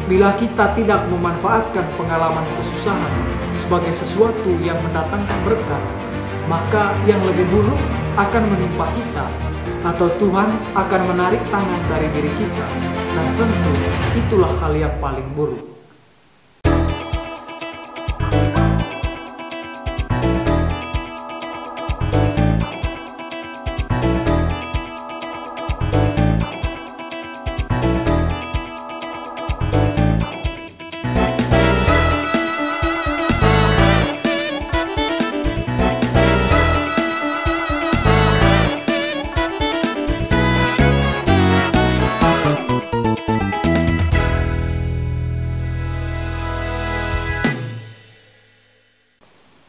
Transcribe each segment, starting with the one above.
bila kita tidak memanfaatkan pengalaman kesusahan sebagai sesuatu yang mendatangkan berkat, maka yang lebih buruk akan menimpa kita, atau Tuhan akan menarik tangan dari diri kita, dan tentu itulah hal yang paling buruk.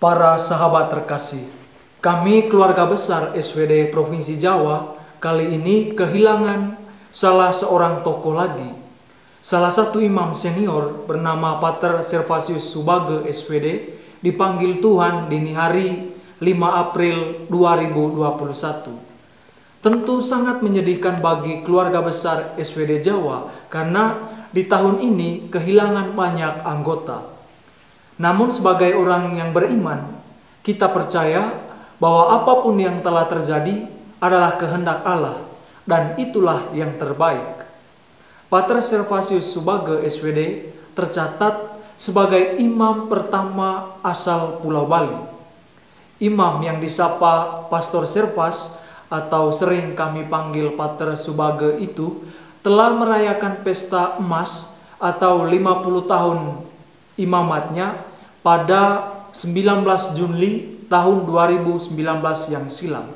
Para sahabat terkasih, kami keluarga besar SWD Provinsi Jawa kali ini kehilangan salah seorang tokoh lagi. Salah satu imam senior bernama Pater Servasius Subage SWD dipanggil Tuhan dini hari 5 April 2021. Tentu sangat menyedihkan bagi keluarga besar SWD Jawa karena di tahun ini kehilangan banyak anggota. Namun sebagai orang yang beriman, kita percaya bahwa apapun yang telah terjadi adalah kehendak Allah dan itulah yang terbaik. Pater Servasius Subage SWD tercatat sebagai imam pertama asal Pulau Bali. Imam yang disapa Pastor Servas atau sering kami panggil Pater Subage itu telah merayakan pesta emas atau 50 tahun imamatnya pada 19 Juli tahun 2019 yang silam.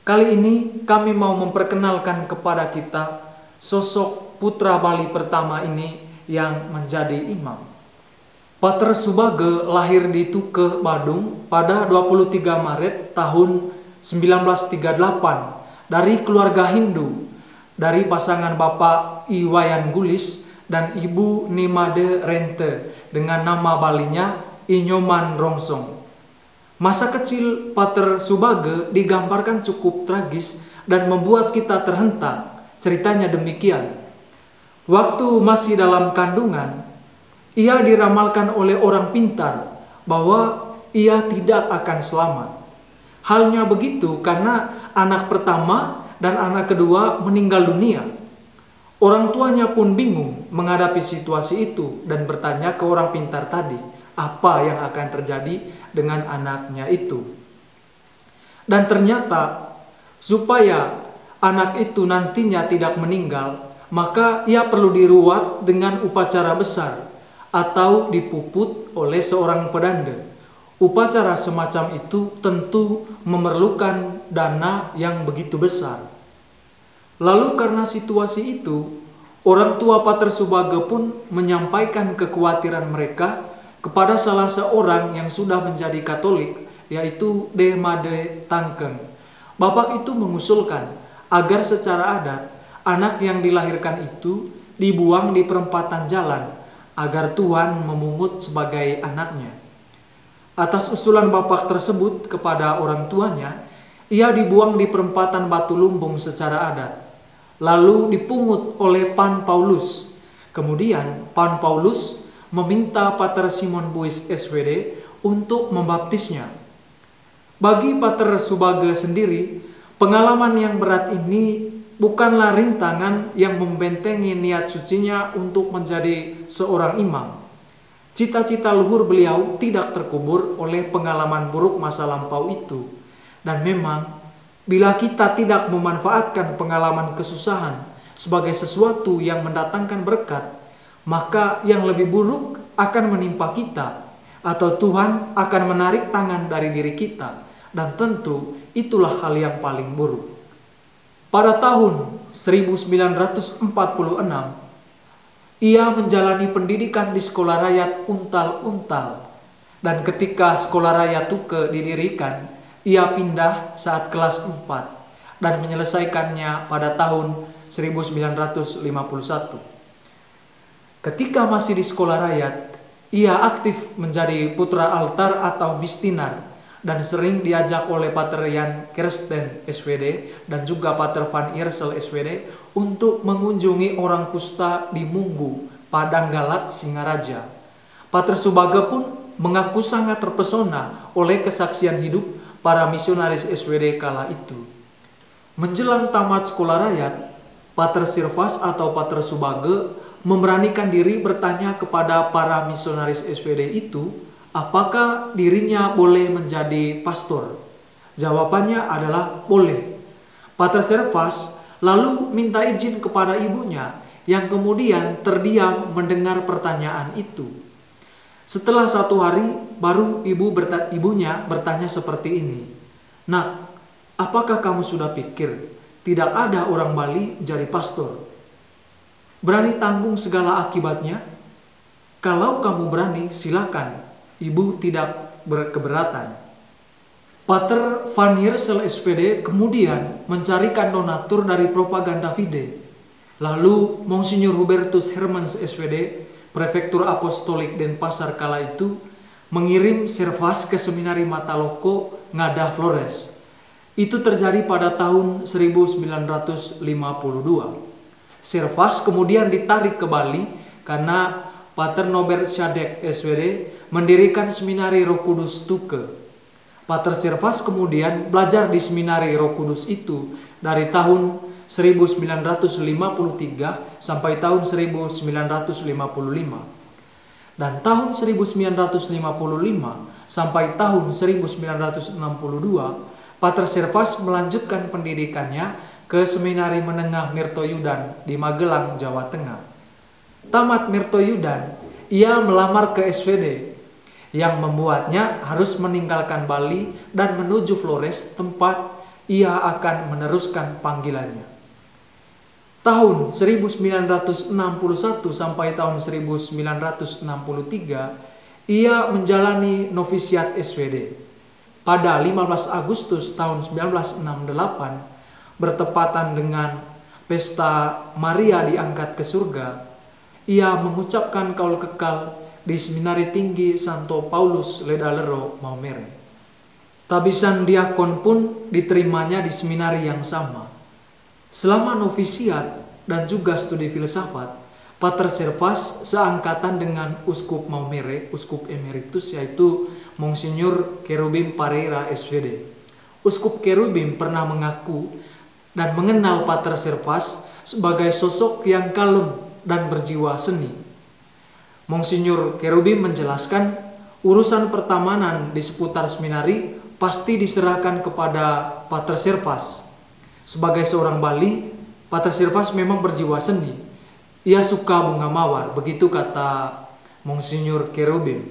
Kali ini kami mau memperkenalkan kepada kita sosok putra Bali pertama ini yang menjadi imam. Pater Subage lahir di Tuke, Badung pada 23 Maret tahun 1938 dari keluarga Hindu dari pasangan Bapak Iwayan Gulis dan Ibu Nimade Rente dengan nama Balinya Inyoman Rongsong. Masa kecil Pater Subage digambarkan cukup tragis dan membuat kita terhentak. Ceritanya demikian. Waktu masih dalam kandungan, ia diramalkan oleh orang pintar bahwa ia tidak akan selamat. Halnya begitu karena anak pertama dan anak kedua meninggal dunia. Orang tuanya pun bingung menghadapi situasi itu dan bertanya ke orang pintar tadi, apa yang akan terjadi dengan anaknya itu. Dan ternyata supaya anak itu nantinya tidak meninggal, maka ia perlu diruat dengan upacara besar atau dipuput oleh seorang pedanda. Upacara semacam itu tentu memerlukan dana yang begitu besar. Lalu karena situasi itu, orang tua Pater Subage pun menyampaikan kekhawatiran mereka kepada salah seorang yang sudah menjadi Katolik, yaitu De Made Tangkeng. Bapak itu mengusulkan agar secara adat, anak yang dilahirkan itu dibuang di perempatan jalan, agar Tuhan memungut sebagai anaknya. Atas usulan bapak tersebut kepada orang tuanya, ia dibuang di perempatan Batu Lumbung secara adat, lalu dipungut oleh Pan Paulus. Kemudian Pan Paulus meminta Pater Simon Buis SWD untuk membaptisnya. Bagi Pater Subage sendiri, pengalaman yang berat ini bukanlah rintangan yang membentengi niat sucinya untuk menjadi seorang imam. Cita-cita luhur beliau tidak terkubur oleh pengalaman buruk masa lampau itu. Dan memang, bila kita tidak memanfaatkan pengalaman kesusahan sebagai sesuatu yang mendatangkan berkat, maka yang lebih buruk akan menimpa kita, atau Tuhan akan menarik tangan dari diri kita, dan tentu itulah hal yang paling buruk. Pada tahun 1946, ia menjalani pendidikan di Sekolah Rakyat Untal-Untal, dan ketika Sekolah Rakyat Tuke didirikan, ia pindah saat kelas 4 dan menyelesaikannya pada tahun 1951. Ketika masih di Sekolah Rakyat, ia aktif menjadi putra altar atau mistinar dan sering diajak oleh Pater Jan Kersten SWD dan juga Pater Van Iersel SWD untuk mengunjungi orang kusta di Munggu, Padang Galak, Singaraja. Pater Subagga pun mengaku sangat terpesona oleh kesaksian hidup para misionaris SWD kala itu. Menjelang tamat sekolah rakyat, Pater Sirvas atau Pater Subagga memberanikan diri bertanya kepada para misionaris SWD itu apakah dirinya boleh menjadi pastor. Jawabannya adalah boleh. Pater Sirvas lalu minta izin kepada ibunya yang kemudian terdiam mendengar pertanyaan itu. Setelah 1 hari baru ibunya bertanya seperti ini. "Nak, apakah kamu sudah pikir tidak ada orang Bali jadi pastor? Berani tanggung segala akibatnya? Kalau kamu berani, silakan. Ibu tidak berkeberatan." Pater Van Hersel SVD kemudian mencarikan donatur dari Propaganda Fide. Lalu Monsignor Hubertus Hermans SVD, Prefektur Apostolik Denpasar kala itu, mengirim Sirvas ke Seminari Mataloko, Ngada Flores. Itu terjadi pada tahun 1952. Sirvas kemudian ditarik ke Bali karena Pater Norbert Shadek SVD mendirikan Seminari Roh Kudus Tuke. Pater Sirvas kemudian belajar di Seminari Roh Kudus itu dari tahun 1953 sampai tahun 1955. Dan tahun 1955 sampai tahun 1962, Pater Sirvas melanjutkan pendidikannya ke Seminari Menengah Mirtoyudan di Magelang, Jawa Tengah. Tamat Mirtoyudan, ia melamar ke SVD yang membuatnya harus meninggalkan Bali dan menuju Flores, tempat ia akan meneruskan panggilannya. Tahun 1961 sampai tahun 1963, ia menjalani novisiat SWD. Pada 15 Agustus tahun 1968, bertepatan dengan pesta Maria diangkat ke surga, ia mengucapkan kaul kekal di Seminari Tinggi Santo Paulus Ledalero, Maumere. Tabisan diakon pun diterimanya di seminari yang sama. Selama novisiat dan juga studi filsafat, Pater Sirvas seangkatan dengan Uskup Maumere, Uskup Emeritus, yaitu Monsignor Cherubim Pareira SVD. Uskup Cherubim pernah mengaku dan mengenal Pater Sirvas sebagai sosok yang kalem dan berjiwa seni. Monsignor Cherubim menjelaskan urusan pertamanan di seputar seminari pasti diserahkan kepada Pater Sirvas. Sebagai seorang Bali, Pater Sirvas memang berjiwa seni. Ia suka bunga mawar, begitu kata Monsignor Cherubim.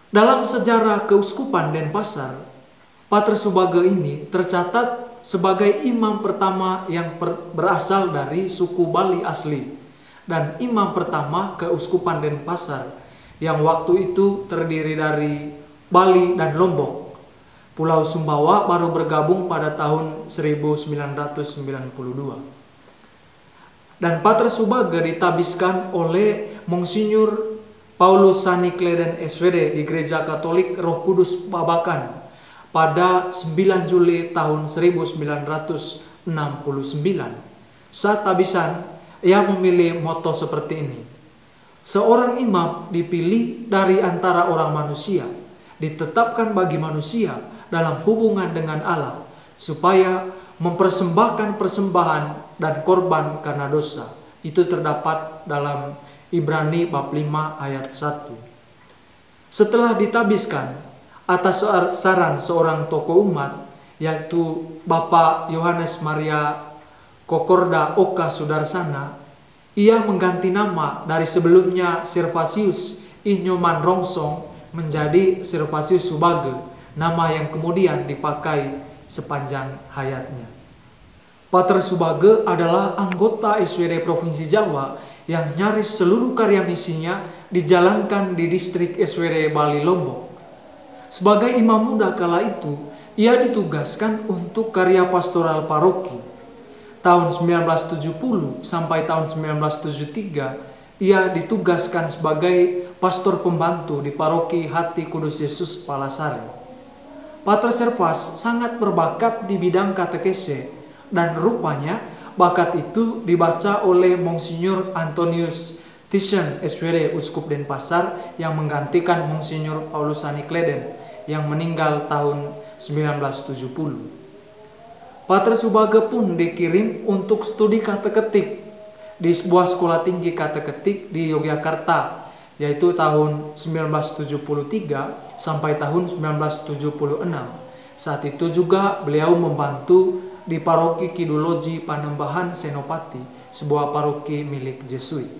Dalam sejarah keuskupan Denpasar, Pater Subagga ini tercatat sebagai imam pertama yang berasal dari suku Bali asli dan imam pertama keuskupan Denpasar yang waktu itu terdiri dari Bali dan Lombok. Pulau Sumbawa baru bergabung pada tahun 1992. Dan Pater Subagga ditabiskan oleh Monsignor Paulus Sani Kleden SVD di Gereja Katolik Roh Kudus Babakan pada 9 Juli tahun 1969. Saat tabisan, ia memilih moto seperti ini: seorang imam dipilih dari antara orang manusia, ditetapkan bagi manusia dalam hubungan dengan Allah, supaya mempersembahkan persembahan dan korban karena dosa. Itu terdapat dalam Ibrani bab 5 ayat 1. Setelah ditabiskan atas saran seorang tokoh umat, yaitu Bapak Yohanes Maria Kokorda Oka Sudarsana, ia mengganti nama dari sebelumnya Sirvasius Inyoman Rongsong menjadi Sirvasius Subagga, nama yang kemudian dipakai sepanjang hayatnya. Pater Subagga adalah anggota SWD Provinsi Jawa yang nyaris seluruh karya misinya dijalankan di distrik SWD Bali Lombok. Sebagai imam muda kala itu, ia ditugaskan untuk karya pastoral paroki. Tahun 1970 sampai tahun 1973, ia ditugaskan sebagai pastor pembantu di paroki Hati Kudus Yesus Palasari. Pater Sirvas sangat berbakat di bidang katekese, dan rupanya bakat itu dibaca oleh Monsignor Antonius Titian SWD Uskup Denpasar yang menggantikan Monsinyur Paulus Anikleden yang meninggal tahun 1970. Pater Subage pun dikirim untuk studi kata ketik di sebuah sekolah tinggi kata ketik di Yogyakarta, yaitu tahun 1973 sampai tahun 1976. Saat itu juga beliau membantu di Paroki Kidologi Panembahan Senopati, sebuah paroki milik Jesuit.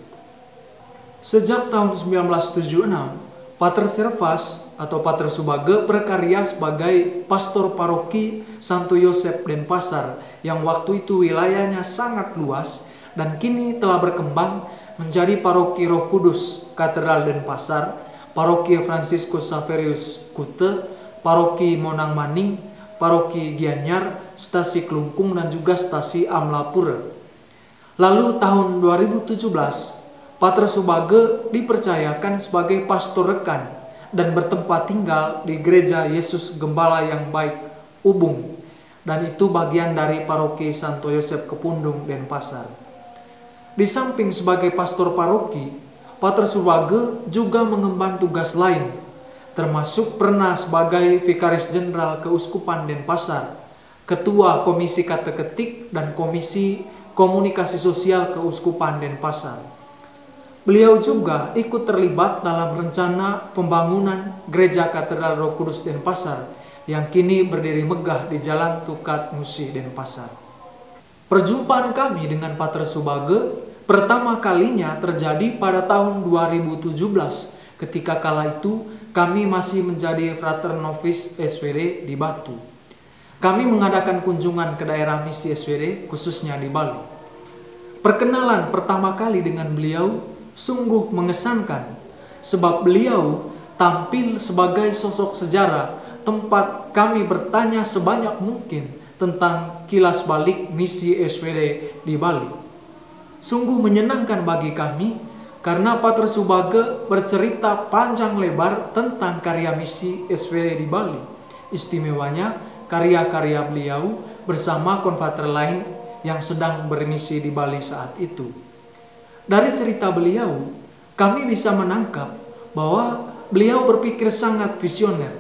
Sejak tahun 1976, Pater Servas atau Pater Subage berkarya sebagai pastor paroki Santo Yosep Denpasar yang waktu itu wilayahnya sangat luas dan kini telah berkembang menjadi paroki Roh Kudus Katedral Denpasar, paroki Franciscus Xaverius Kute, paroki Monang Maning, paroki Gianyar, stasi Klungkung dan juga stasi Amlapura. Lalu tahun 2017, Pater Subage dipercayakan sebagai pastor rekan dan bertempat tinggal di Gereja Yesus Gembala yang Baik, Ubung, dan itu bagian dari paroki Santo Yosep Kepundung, Denpasar. Di samping sebagai pastor paroki, Pater Subage juga mengemban tugas lain, termasuk pernah sebagai Vikaris Jenderal Keuskupan Denpasar, Ketua Komisi Kata Ketik dan Komisi Komunikasi Sosial Keuskupan Denpasar. Beliau juga ikut terlibat dalam rencana pembangunan Gereja Katedral Roh Kudus Denpasar yang kini berdiri megah di Jalan Tukat Musi, Denpasar. Perjumpaan kami dengan Pater Subage pertama kalinya terjadi pada tahun 2017 ketika kala itu kami masih menjadi Frater Novis SWD di Batu. Kami mengadakan kunjungan ke daerah misi SWD khususnya di Bali. Perkenalan pertama kali dengan beliau sungguh mengesankan, sebab beliau tampil sebagai sosok sejarah tempat kami bertanya sebanyak mungkin tentang kilas balik misi SWD di Bali. Sungguh menyenangkan bagi kami karena Pater Subage bercerita panjang lebar tentang karya misi SWD di Bali. Istimewanya karya-karya beliau bersama konfrater lain yang sedang bermisi di Bali saat itu. Dari cerita beliau, kami bisa menangkap bahwa beliau berpikir sangat visioner.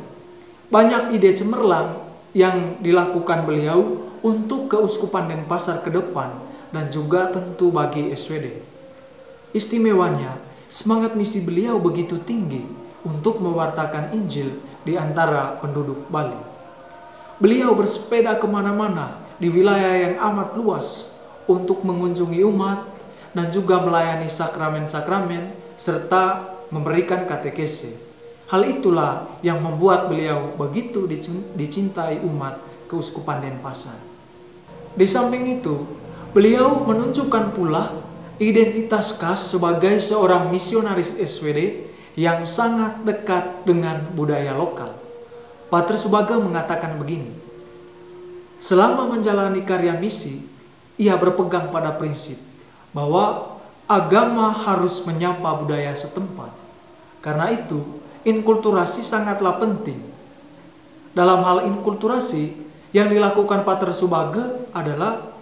Banyak ide cemerlang yang dilakukan beliau untuk Keuskupan Denpasar ke depan dan juga tentu bagi SWD. Istimewanya, semangat misi beliau begitu tinggi untuk mewartakan Injil di antara penduduk Bali. Beliau bersepeda kemana-mana di wilayah yang amat luas untuk mengunjungi umat dan juga melayani sakramen-sakramen serta memberikan katekese. Hal itulah yang membuat beliau begitu dicintai umat Keuskupan Denpasar. Di samping itu, beliau menunjukkan pula identitas khas sebagai seorang misionaris SWD yang sangat dekat dengan budaya lokal. Pater Subage mengatakan begini, selama menjalani karya misi, ia berpegang pada prinsip bahwa agama harus menyapa budaya setempat. Karena itu, inkulturasi sangatlah penting. Dalam hal inkulturasi, yang dilakukan Pater Subage adalah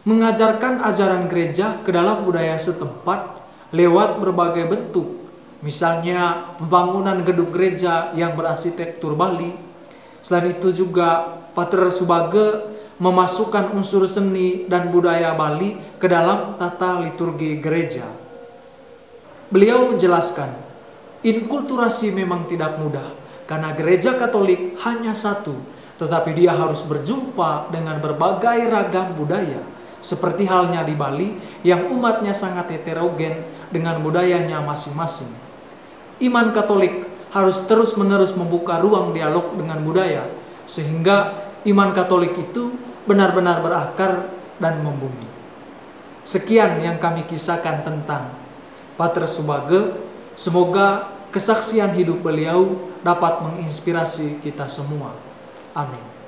mengajarkan ajaran gereja ke dalam budaya setempat lewat berbagai bentuk. Misalnya pembangunan gedung gereja yang berarsitektur Bali. Selain itu juga Pater Subage memasukkan unsur seni dan budaya Bali ke dalam tata liturgi gereja. Beliau menjelaskan, inkulturasi memang tidak mudah, karena gereja Katolik hanya satu, tetapi dia harus berjumpa dengan berbagai ragam budaya, seperti halnya di Bali yang umatnya sangat heterogen dengan budayanya masing-masing. Iman Katolik harus terus-menerus membuka ruang dialog dengan budaya, sehingga iman Katolik itu benar-benar berakar dan membumi. Sekian yang kami kisahkan tentang Pater Subage. Semoga kesaksian hidup beliau dapat menginspirasi kita semua. Amin.